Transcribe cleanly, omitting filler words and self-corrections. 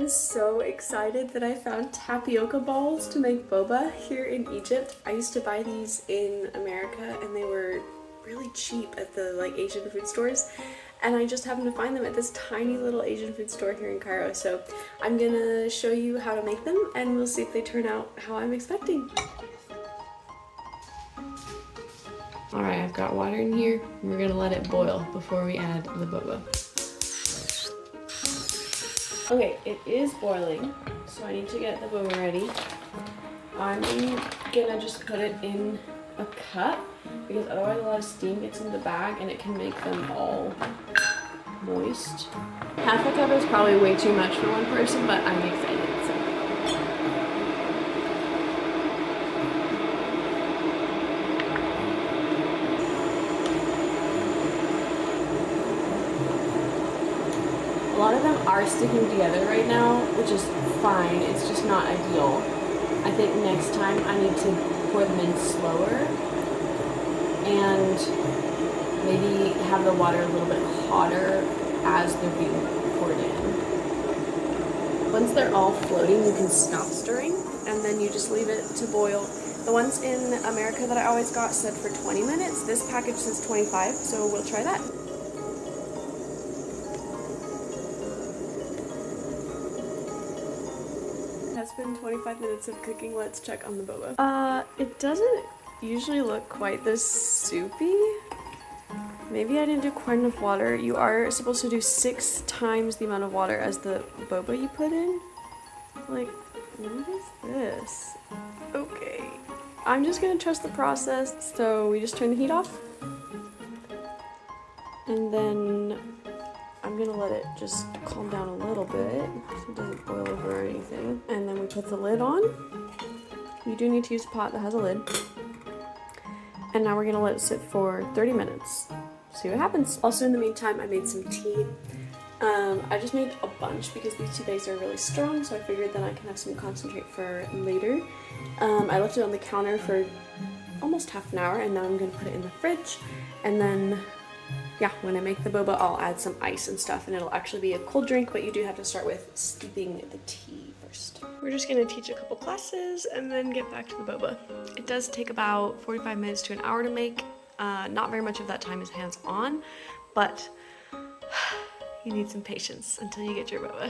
I'm so excited that I found tapioca balls to make boba here in Egypt. I used to buy these in America and they were really cheap at the Asian food stores, and I just happened to find them at this tiny little Asian food store here in Cairo. So I'm gonna show you how to make them and we'll see if they turn out how I'm expecting. Alright, I've got water in here. We're gonna let it boil before we add the boba. Okay, it is boiling, so I need to get the boba ready. I'm gonna just put it in a cup because otherwise a lot of steam gets in the bag and it can make them all moist. Half a cup is probably way too much for one person, but I'm excited, so. A lot of them are sticking together right now, which is fine. It's just not ideal. I think next time I need to pour them in slower and maybe have the water a little bit hotter as they're being poured in. Once they're all floating, you can stop stirring and then you just leave it to boil. The ones in America that I always got said for 20 minutes. This package says 25, so we'll try that. It's been 25 minutes of cooking. Let's check on the boba. It doesn't usually look quite this soupy. Maybe I didn't do quite enough water. You are supposed to do 6 times the amount of water as the boba you put in. Like, what is this? Okay. I'm just gonna trust the process. So we just turn the heat off. And then I'm gonna let it just calm down a little bit so it doesn't boil over or anything. And then we put the lid on. You do need to use a pot that has a lid. And now we're gonna let it sit for 30 minutes. See what happens. Also in the meantime, I made some tea. I just made a bunch because these tea bags are really strong, so I figured then I can have some concentrate for later. I left it on the counter for almost half an hour and now I'm gonna put it in the fridge. And then yeah, when I make the boba, I'll add some ice and stuff and it'll actually be a cold drink, but you do have to start with steeping the tea first. We're just gonna teach a couple classes and then get back to the boba. It does take about 45 minutes to an hour to make. Not very much of that time is hands-on, but you need some patience until you get your boba.